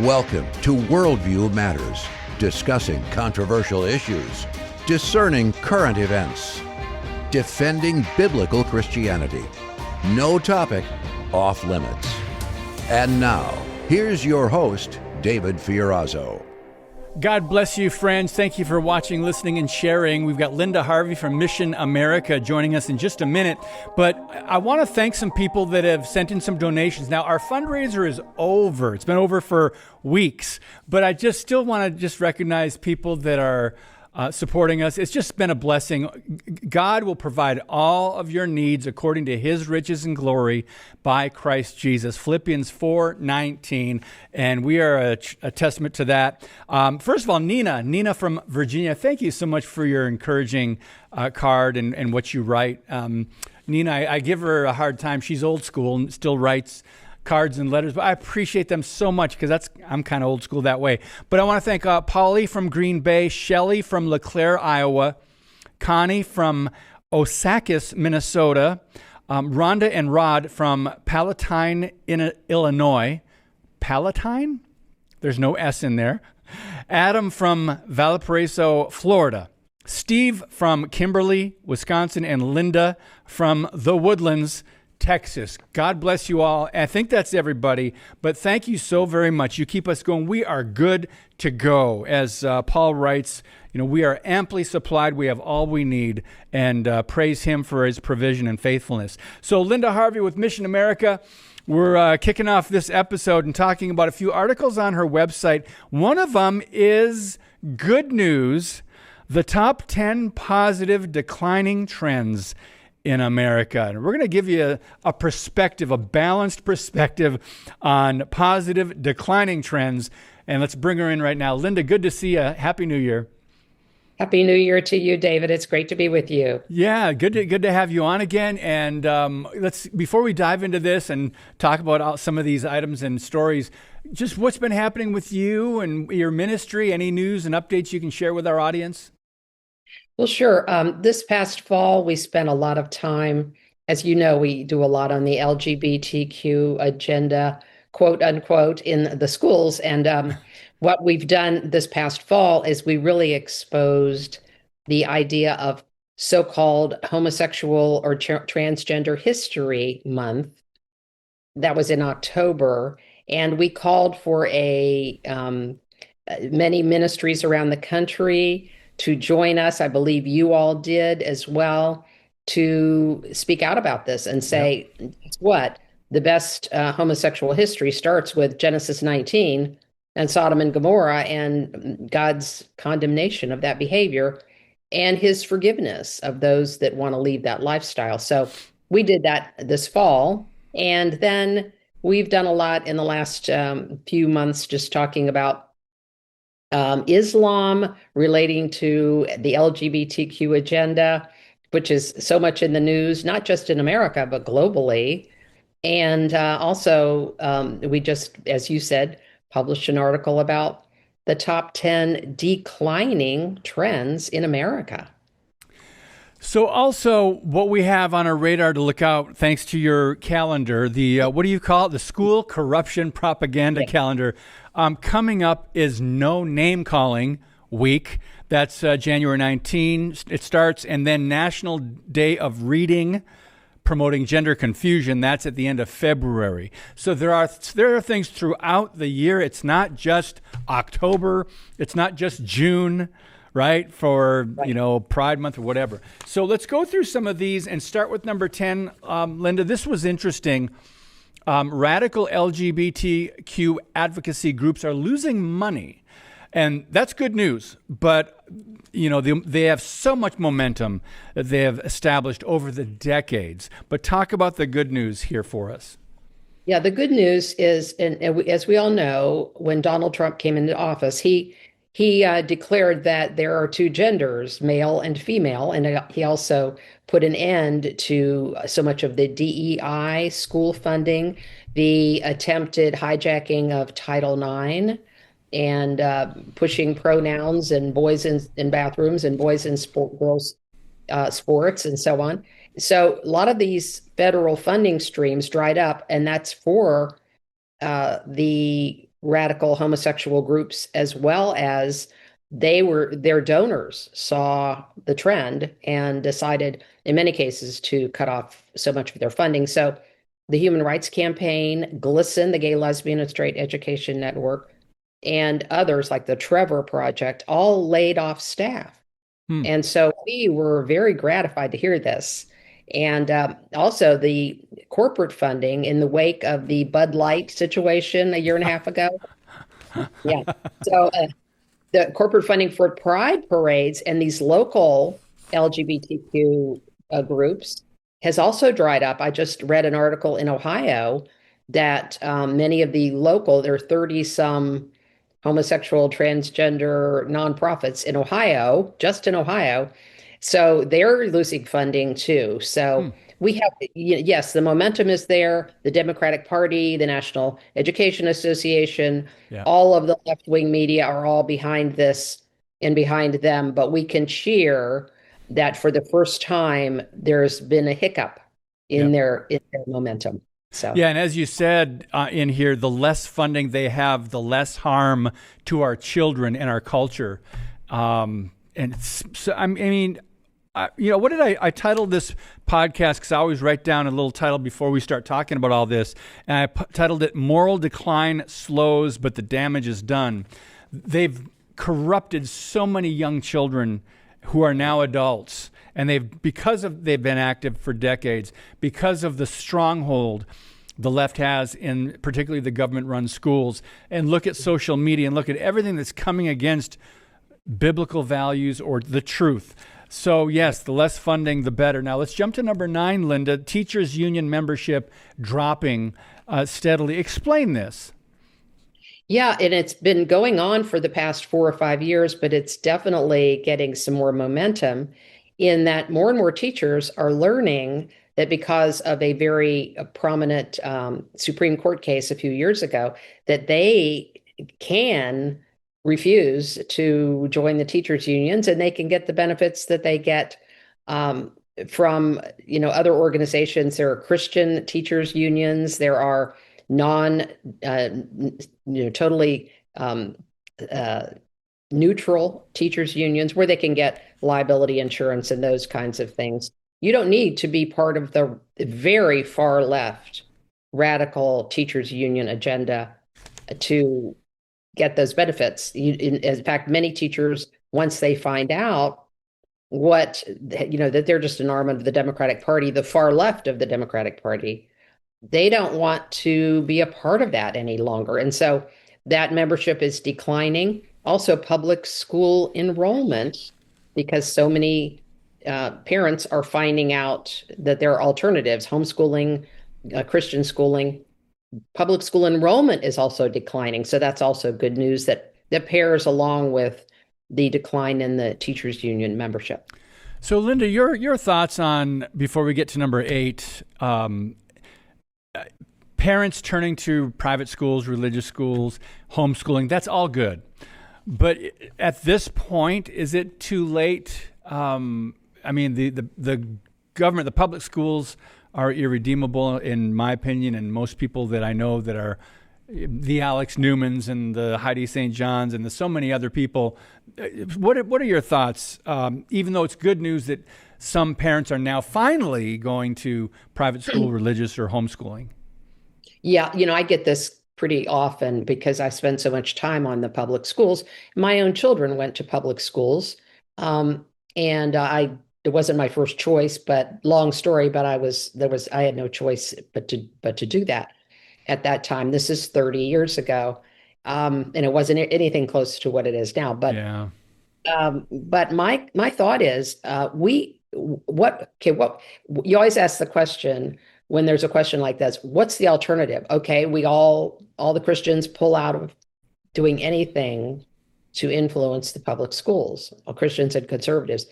Welcome to Worldview Matters, discussing controversial issues, discerning current events, defending biblical Christianity. No topic off limits. And now, here's your host, David Fiorazzo. God bless you, friends. Thank you for watching, listening, and sharing. We've got Linda Harvey from Mission America joining us in just a minute. But I want to thank some people that have sent in some donations. Now, our fundraiser is over. It's been over for weeks. But I just still want to recognize people that are supporting us. It's just been a blessing. God will provide all of your needs according to his riches and glory by Christ Jesus. Philippians 4:19. And we are a testament to that. First of all, Nina from Virginia, thank you so much for your encouraging card and what you write. Nina, I give her a hard time. She's old school and still writes cards and letters, but I appreciate them so much because I'm kind of old school that way. But I want to thank Polly from Green Bay, Shelly from LeClaire, Iowa, Connie from Osakis, Minnesota, Rhonda and Rod from Palatine, Illinois. Palatine? There's no S in there. Adam from Valparaiso, Florida. Steve from Kimberly, Wisconsin, and Linda from The Woodlands, Texas. God bless you all. I think that's everybody, but thank you so very much. You keep us going. We are good to go. As Paul writes, we are amply supplied. We have all we need, and praise him for his provision and faithfulness. So Linda Harvey with Mission America, we're kicking off this episode and talking about a few articles on her website. One of them is good news, the top 10 positive declining trends in America. And we're going to give you a perspective, a balanced perspective on positive declining trends. And let's bring her in right now. Linda, good to see you. Happy New Year. Happy New Year to you, David. It's great to be with you. Yeah, good to have you on again. And before we dive into this and talk about some of these items and stories, just what's been happening with you and your ministry, any news and updates you can share with our audience? Well, sure. This past fall, we spent a lot of time, as you know, we do a lot on the LGBTQ agenda, quote unquote, in the schools. And what we've done this past fall is we really exposed the idea of so-called homosexual or transgender history month. That was in October. And we called for many ministries around the country to join us. I believe you all did as well, to speak out about this and say, what? The best homosexual history starts with Genesis 19 and Sodom and Gomorrah and God's condemnation of that behavior and his forgiveness of those that want to leave that lifestyle. So we did that this fall. And then we've done a lot in the last few months just talking about Islam relating to the LGBTQ agenda, which is so much in the news, not just in America, but globally. And also, we just, as you said, published an article about the top 10 declining trends in America. So also what we have on our radar to look out, thanks to your calendar, the, what do you call it? The School Corruption Propaganda Calendar. Coming up is No Name Calling Week. That's January 19. It starts, and then National Day of Reading, Promoting Gender Confusion. That's at the end of February. So there are things throughout the year. It's not just October. It's not just June, right? For, Pride Month or whatever. So let's go through some of these and start with number 10. Linda, this was interesting. Radical LGBTQ advocacy groups are losing money. And that's good news. But, they have so much momentum that they have established over the decades. But talk about the good news here for us. Yeah, the good news is, and as we all know, when Donald Trump came into office, he declared that there are two genders, male and female, and he also put an end to so much of the DEI school funding, the attempted hijacking of Title IX, and pushing pronouns and boys in bathrooms and boys in girls sports and so on. So a lot of these federal funding streams dried up, and that's for the radical homosexual groups, as well as their donors saw the trend and decided in many cases to cut off so much of their funding. So the Human Rights Campaign, GLSEN, the Gay, Lesbian, and Straight Education Network, and others like the Trevor Project all laid off staff. And so we were very gratified to hear this. And also the corporate funding in the wake of the Bud Light situation a year and a half ago. Yeah. So the corporate funding for pride parades and these local LGBTQ groups has also dried up. I just read an article in Ohio that many of the local, there are 30 some homosexual, transgender nonprofits in Ohio, just in Ohio. So they're losing funding too. So we have, yes, the momentum is there. The Democratic Party, the National Education Association, all of the left-wing media are all behind this and behind them. But we can cheer that for the first time, there's been a hiccup in their momentum. So. Yeah, and as you said in here, the less funding they have, the less harm to our children and our culture. And so, I mean, what did I titled this podcast? Because I always write down a little title before we start talking about all this, and I titled it "Moral Decline Slows, but the Damage is Done." They've corrupted so many young children who are now adults, and they've been active for decades because of the stronghold the left has in particularly the government-run schools. And look at social media and look at everything that's coming against biblical values or the truth. So yes, the less funding, the better. Now let's jump to number 9, Linda. Teachers union membership dropping steadily. Explain this. Yeah, and it's been going on for the past 4 or 5 years, but it's definitely getting some more momentum in that more and more teachers are learning that because of a very prominent Supreme Court case a few years ago, that they can refuse to join the teachers unions and they can get the benefits that they get from other organizations. There are Christian teachers unions. There are totally neutral teachers unions where they can get liability insurance and those kinds of things. You don't need to be part of the very far left radical teachers union agenda to get those benefits. In fact, many teachers, once they find out that they're just an arm of the Democratic Party, the far left of the Democratic Party, they don't want to be a part of that any longer. And so that membership is declining. Also, public school enrollment, because so many parents are finding out that there are alternatives, homeschooling, Christian schooling. Public school enrollment is also declining. So that's also good news that pairs along with the decline in the teachers union membership. So Linda, your thoughts on, before we get to number 8, parents turning to private schools, religious schools, homeschooling, that's all good. But at this point, is it too late? I mean, the government, the public schools are irredeemable, in my opinion, and most people that I know that are the Alex Newmans and the Heidi St. Johns and the so many other people. What are your thoughts? Even though it's good news that some parents are now finally going to private school, religious, or homeschooling. Yeah, I get this pretty often because I spend so much time on the public schools. My own children went to public schools, and it wasn't my first choice, but long story, but I had no choice but to do that at that time. This is 30 years ago. And it wasn't anything close to what it is now. But yeah. But my thought is what you always ask the question when there's a question like this, what's the alternative? Okay, all the Christians pull out of doing anything to influence the public schools, all Christians and conservatives.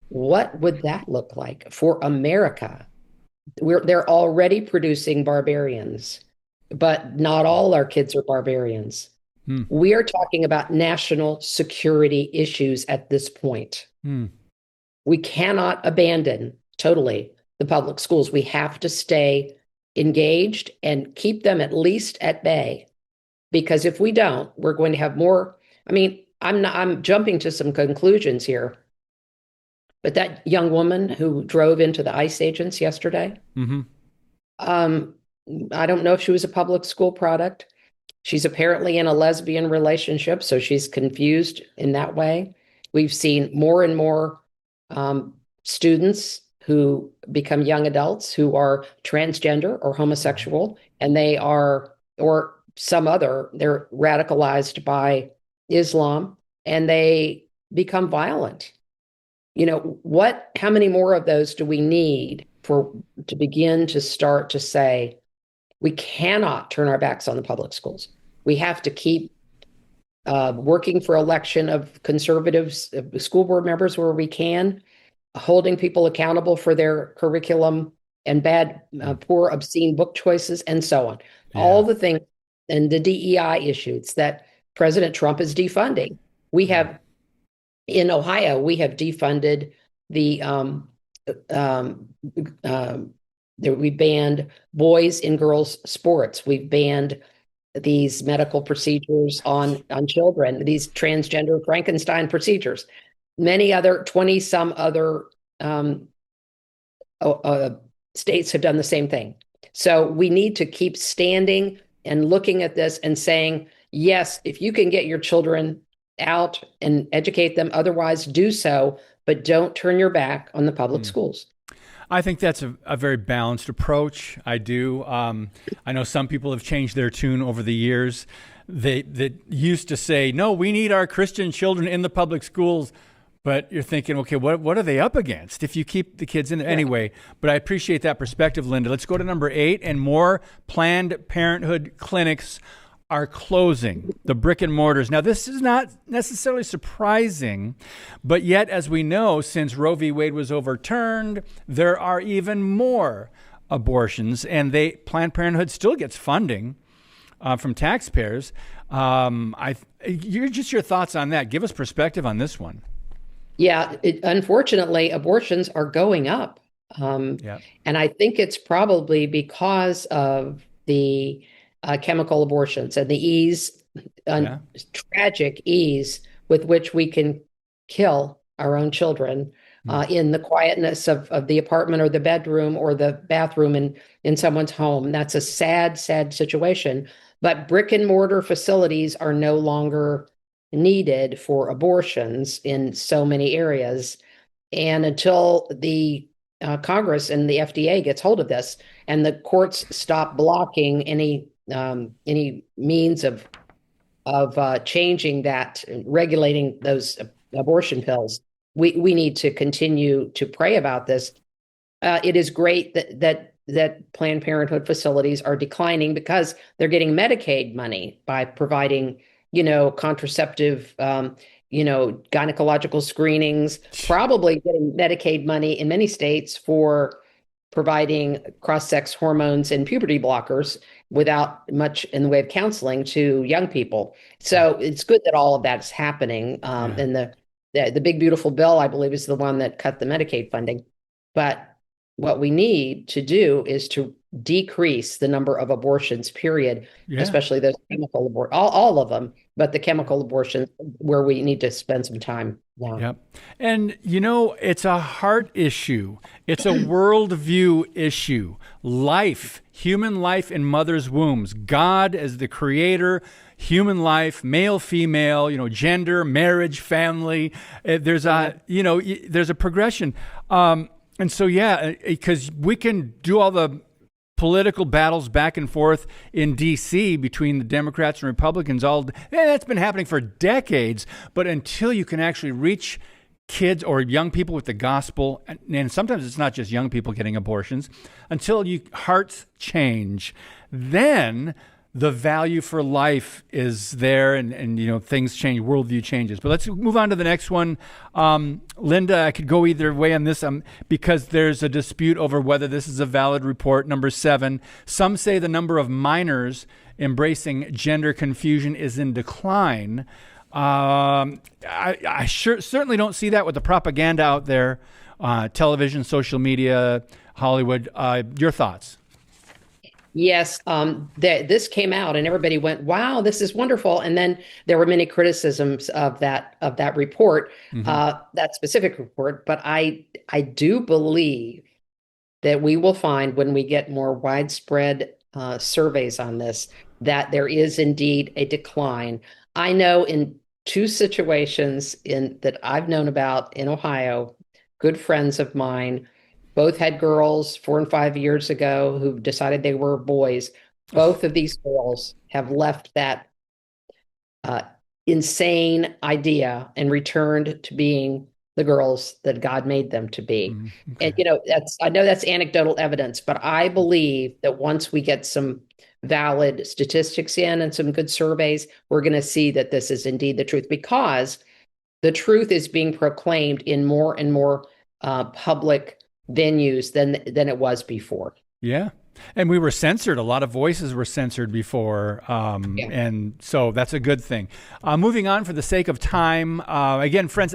What would that look like for America? They're already producing barbarians, but not all our kids are barbarians. We are talking about national security issues at this point. We cannot abandon totally the public schools. We have to stay engaged and keep them at least at bay, because if we don't, we're going to have more. I mean, I'm jumping to some conclusions here, but that young woman who drove into the ICE agents yesterday, Mm-hmm. I don't know if she was a public school product. She's apparently in a lesbian relationship, so she's confused in that way. We've seen more and more students who become young adults who are transgender or homosexual, and they are, or some other, they're radicalized by Islam, and they become violent. How many more of those do we need to begin to start to say, we cannot turn our backs on the public schools. We have to keep working for election of conservatives, school board members where we can, holding people accountable for their curriculum and bad, poor, obscene book choices, and so on. Yeah. All the things and the DEI issues that President Trump is defunding. We have, in Ohio, we have defunded we banned boys and girls sports. We've banned these medical procedures on children, these transgender Frankenstein procedures. Many other 20 some other states have done the same thing. So we need to keep standing and looking at this and saying, yes, if you can get your children out and educate them, otherwise do so, but don't turn your back on the public schools. I think that's a very balanced approach. I do. I know some people have changed their tune over the years. They used to say, no, we need our Christian children in the public schools. But you're thinking, okay, what are they up against if you keep the kids in there? Anyway, but I appreciate that perspective, Linda. Let's go to number 8. And more Planned Parenthood clinics are closing, the brick and mortars. Now, this is not necessarily surprising, but yet, as we know, since Roe v. Wade was overturned, there are even more abortions, and Planned Parenthood still gets funding from taxpayers. Your thoughts on that. Give us perspective on this one. Yeah, unfortunately, abortions are going up. And I think it's probably because of the chemical abortions and the tragic ease with which we can kill our own children in the quietness of the apartment or the bedroom or the bathroom in someone's home. That's a sad, sad situation. But brick and mortar facilities are no longer needed for abortions in so many areas. And until the Congress and the FDA gets hold of this and the courts stop blocking any means of changing that, regulating those abortion pills, we need to continue to pray about this. It is great that Planned Parenthood facilities are declining because they're getting Medicaid money by providing, contraceptive, gynecological screenings, probably getting Medicaid money in many states for providing cross-sex hormones and puberty blockers without much in the way of counseling to young people. So it's good that all of that's happening. And the big, beautiful bill, I believe, is the one that cut the Medicaid funding. But what we need to do is to decrease the number of abortions, period, especially those chemical abortions, all of them, but the chemical abortions where we need to spend some time now. Yep. And, it's a heart issue. It's a worldview issue. Life, human life in mother's wombs. God as the creator, human life, male, female, gender, marriage, family. There's a progression. And so, because we can do all the political battles back and forth in D.C. between the Democrats and Republicans, that's been happening for decades. But until you can actually reach kids or young people with the gospel, and sometimes it's not just young people getting abortions, until hearts change, then the value for life is there, and things change, worldview changes. But let's move on to the next one. Linda, I could go either way on this because there's a dispute over whether this is a valid report. Number 7, some say the number of minors embracing gender confusion is in decline. I certainly don't see that with the propaganda out there, television, social media, Hollywood. Your thoughts? Yes, this came out and everybody went, "Wow, this is wonderful." And then there were many criticisms of that report, Hmm. that specific report. But I do believe that we will find when we get more widespread surveys on this that there is indeed a decline. I know in two situations in that I've known about in Ohio, good friends of mine, both had girls 4 and 5 years ago who decided they were boys. Both of these girls have left that uh, insane idea and returned to being the girls that God made them to be. And Okay. that's I know that's anecdotal evidence, but I believe that once we get some valid statistics in and some good surveys, we're going to see that this is indeed the truth because the truth is being proclaimed in more and more public venues than it was before. Yeah. And we were censored. A lot of voices were censored before. Yeah. And so that's a good thing. Moving on for the sake of time. Again, friends,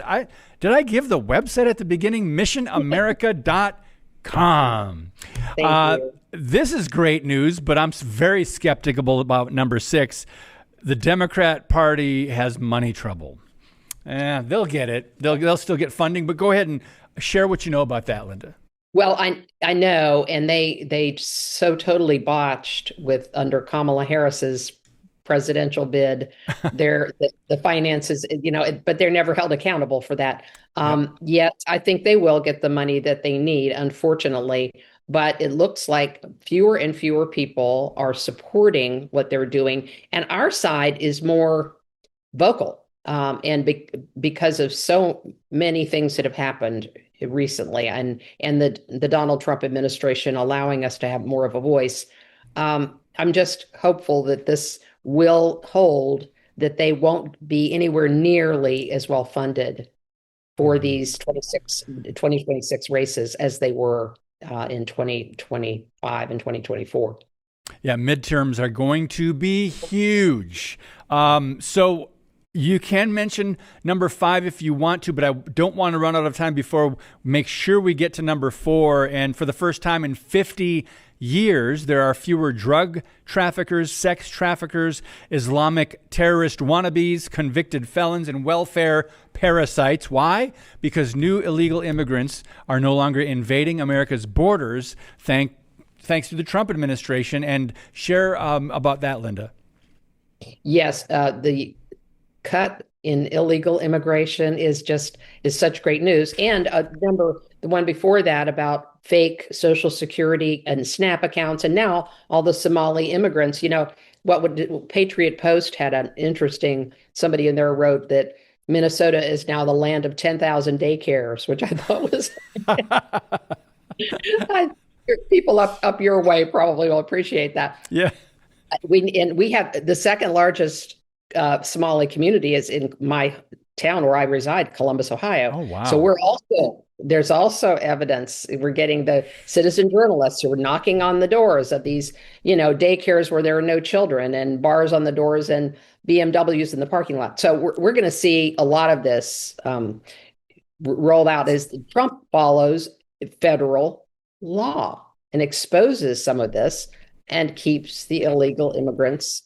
did I give the website at the beginning? missionamerica.com. Thank you. This is great news, but I'm very skeptical about number 6. The Democrat Party has money trouble. They'll get it. They'll still get funding, but go ahead and share what you know about that, Linda. Well, I know, and they so totally botched with under Kamala Harris's presidential bid, the finances, but they're never held accountable for that. Yep. Yet I think they will get the money that they need, unfortunately. But it looks like fewer and fewer people are supporting what they're doing, and our side is more vocal. Because of so many things that have happened recently, and the Donald Trump administration allowing us to have more of a voice, I'm just hopeful that this will hold, that they won't be anywhere nearly as well funded for these 2026 races as they were in 2025 and 2024. Yeah, midterms are going to be huge. So you can mention number 5 if you want to, but I don't want to run out of time before make sure we get to number 4. And for the first time in 50 years, there are fewer drug traffickers, sex traffickers, Islamic terrorist wannabes, convicted felons, and welfare parasites. Why? Because new illegal immigrants are no longer invading America's borders, thanks to the Trump administration. And share about that, Linda. Yes, the cut in illegal immigration is such great news. And remember the one before that about fake Social Security and SNAP accounts, and now all the Somali immigrants. Patriot Post had an interesting, somebody in there wrote that Minnesota is now the land of 10,000 daycares, which I thought was people up your way probably will appreciate that. Yeah. We have the second largest Somali community is in my town where I reside, Columbus, Ohio. Oh, wow. So there's also evidence. We're getting the citizen journalists who are knocking on the doors of these, daycares where there are no children, and bars on the doors, and BMWs in the parking lot. So we're going to see a lot of this rolled out as Trump follows federal law and exposes some of this and keeps the illegal immigrants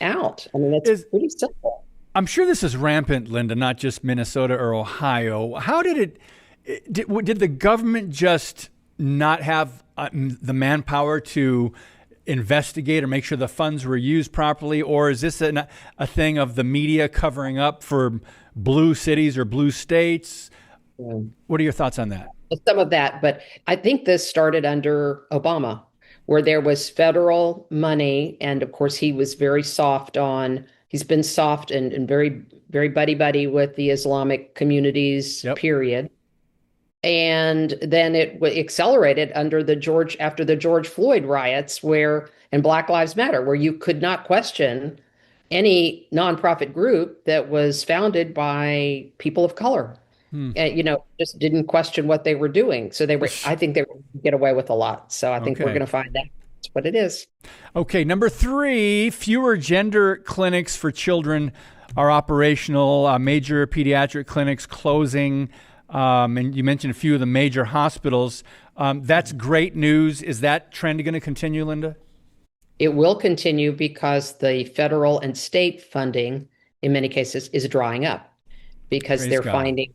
out. I mean, it's pretty simple. I'm sure this is rampant, Linda, not just Minnesota or Ohio. How did the government just not have the manpower to investigate or make sure the funds were used properly? Or is this a thing of the media covering up for blue cities or blue states? Yeah. What are your thoughts on that? Some of that, but I think this started under Obama, where there was federal money. And of course, he's been soft and very, very buddy with the Islamic communities, yep. Period. And then it accelerated after the George Floyd riots and Black Lives Matter, where you could not question any nonprofit group that was founded by people of color. And, just didn't question what they were doing. So I think they would get away with a lot. So I think we're going to find out what it is. Okay. Number 3, fewer gender clinics for children are operational. Major pediatric clinics closing. And you mentioned a few of the major hospitals. That's great news. Is that trend going to continue, Linda? It will continue because the federal and state funding, in many cases, is drying up because Praise they're God. finding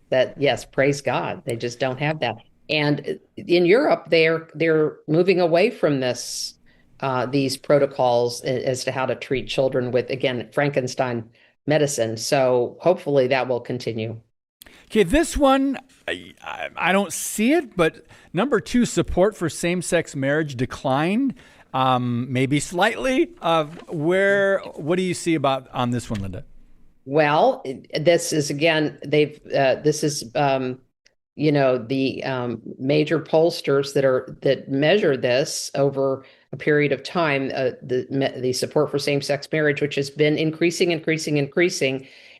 that yes, praise God, they just don't have that. And in Europe, they're moving away from these protocols as to how to treat children with, again, Frankenstein medicine. So hopefully that will continue. Okay, this one, I don't see it, but number 2, support for same-sex marriage declined, maybe slightly. What do you see about on this one, Linda? Well, this is again, this is the major pollsters that measure this over a period of time, the support for same-sex marriage, which has been increasing,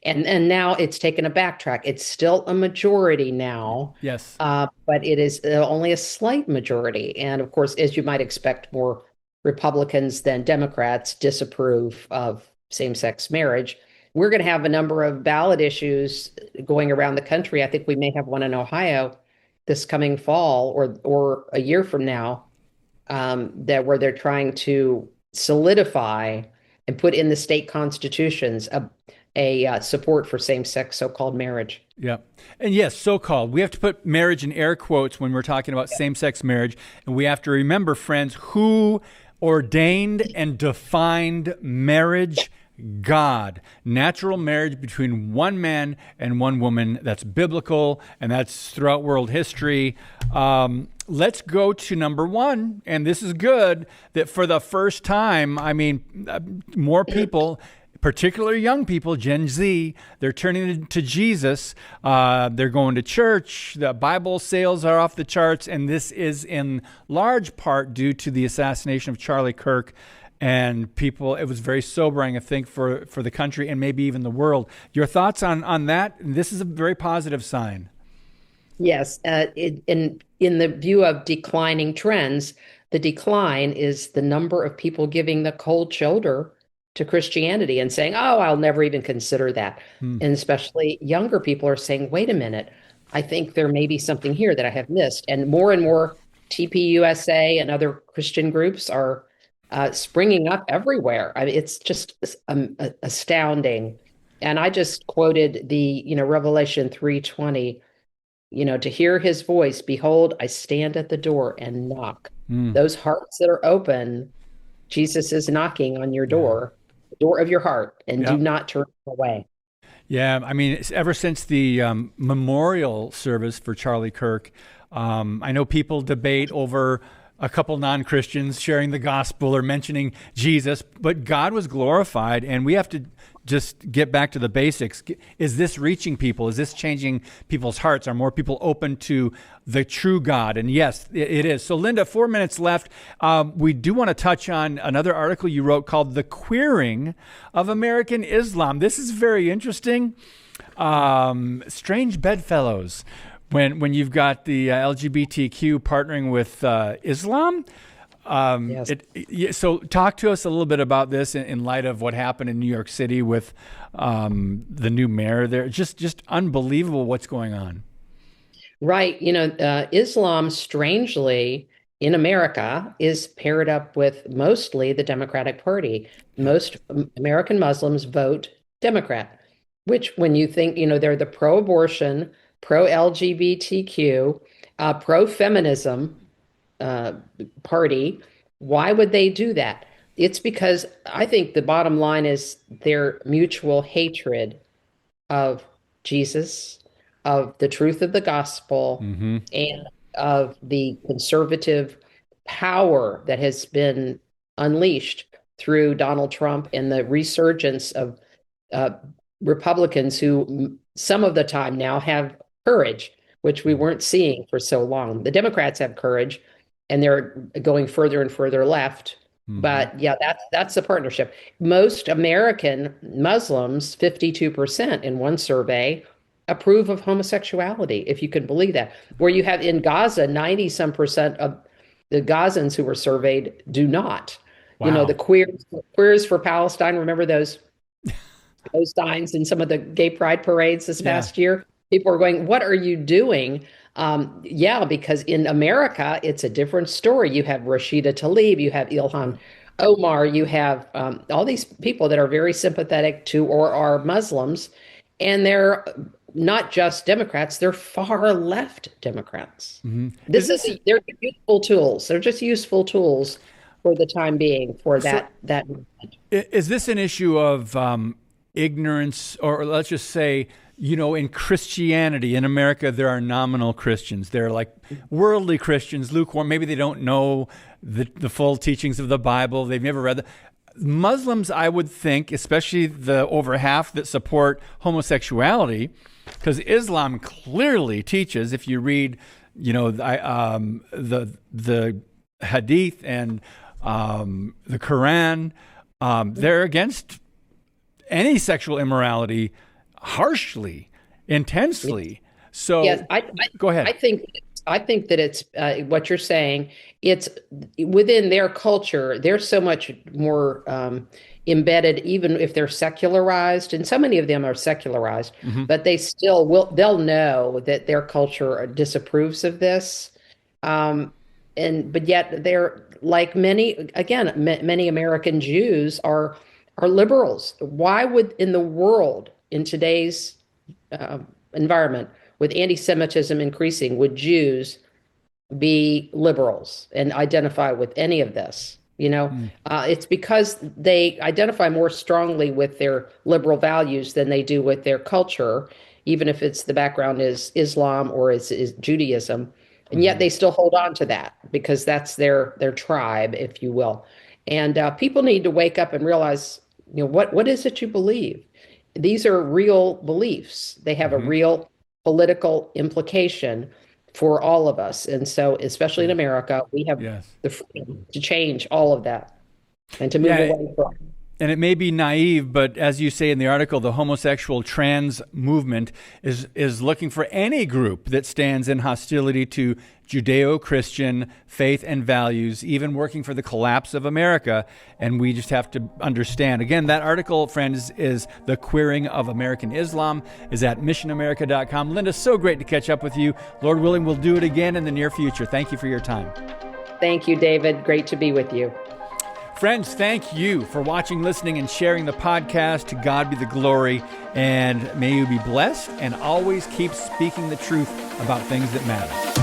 and now it's taken a backtrack. It's still a majority now, Yes. but it is only a slight majority. And of course, as you might expect, more Republicans than Democrats disapprove of same-sex marriage. We're going to have a number of ballot issues going around the country. I think we may have one in Ohio this coming fall or a year from now, that where they're trying to solidify and put in the state constitutions a support for same-sex so-called marriage. Yeah. And yes, so-called. We have to put marriage in air quotes when we're talking about same-sex marriage. And we have to remember, friends, who ordained and defined marriage? God. Natural marriage between one man and one woman. That's biblical, and that's throughout world history. Let's go to number 1, and this is good, that for the first time, more people, particularly young people, Gen Z, they're turning to Jesus. They're going to church. The Bible sales are off the charts, and this is in large part due to the assassination of Charlie Kirk. And people, it was very sobering, I think, for the country and maybe even the world. Your thoughts on that? This is a very positive sign. Yes, in the view of declining trends, the decline is the number of people giving the cold shoulder to Christianity and saying, "Oh, I'll never even consider that." And especially younger people are saying, "Wait a minute, I think there may be something here that I have missed." And more TPUSA and other Christian groups are springing up everywhere. I mean, it's just astounding. And I just quoted the Revelation 3:20. To hear his voice, behold, I stand at the door and knock. Those hearts that are open, Jesus is knocking on your door, the door of your heart, and do not turn away. Yeah, ever since the memorial service for Charlie Kirk, I know people debate over a couple non-Christians sharing the gospel or mentioning Jesus, but God was glorified, and we have to just get back to the basics. Is this reaching people? Is this changing people's hearts? Are more people open to the true God? And yes, it is. So Linda, 4 minutes left. We do want to touch on another article you wrote called The Queering of American Islam. This is very interesting. Strange bedfellows. When you've got the LGBTQ partnering with Islam. Yes. So talk to us a little bit about this in light of what happened in New York City with the new mayor there. Just unbelievable what's going on. Right. Islam, strangely, in America, is paired up with mostly the Democratic Party. Most American Muslims vote Democrat, which when you think, they're the pro-abortion, pro-LGBTQ, pro-feminism party. Why would they do that? It's because I think the bottom line is their mutual hatred of Jesus, of the truth of the gospel, and of the conservative power that has been unleashed through Donald Trump and the resurgence of Republicans who some of the time now have courage, which we weren't seeing for so long. The Democrats have courage, and they're going further and further left. But yeah, that's the partnership. Most American Muslims, 52% in one survey, approve of homosexuality, if you can believe that. Where you have in Gaza, 90-some% of the Gazans who were surveyed do not. Wow. The queers for Palestine, remember those signs in some of the gay pride parades this past year? People are going, what are you doing? Because in America, it's a different story. You have Rashida Tlaib, you have Ilhan Omar, you have all these people that are very sympathetic to or are Muslims, and they're not just Democrats, they're far left Democrats. Is this They're useful tools. They're just useful tools for the time being for that movement. is this an issue of ignorance, or let's just say, in Christianity in America, there are nominal Christians. They're like worldly Christians, lukewarm. Maybe they don't know the full teachings of the Bible. They've never read Muslims, I would think, especially the over half that support homosexuality, because Islam clearly teaches, if you read, the Hadith and the Quran, they're against any sexual immorality harshly, intensely. So, Yes, go ahead. I think that it's what you're saying. It's within their culture. They're so much more embedded, even if they're secularized, and so many of them are secularized, but they still will. They'll know that their culture disapproves of this, but yet they're like many American Jews are liberals. Why would in the world in today's environment, with anti-Semitism increasing, would Jews be liberals and identify with any of this? It's because they identify more strongly with their liberal values than they do with their culture, even if the background is Islam or is Judaism. And yet they still hold on to that because that's their tribe, if you will. And people need to wake up and realize, what is it you believe? These are real beliefs. They have a real political implication for all of us. And so, especially in America, we have the freedom to change all of that and to move away from it. And it may be naive, but as you say in the article, the homosexual trans movement is looking for any group that stands in hostility to Judeo-Christian faith and values, even working for the collapse of America. And we just have to understand. Again, that article, friends, is The Queering of American Islam, is at missionamerica.com. Linda, so great to catch up with you. Lord willing, we'll do it again in the near future. Thank you for your time. Thank you, David. Great to be with you. Friends, thank you for watching, listening, and sharing the podcast. To God be the glory, and may you be blessed and always keep speaking the truth about things that matter.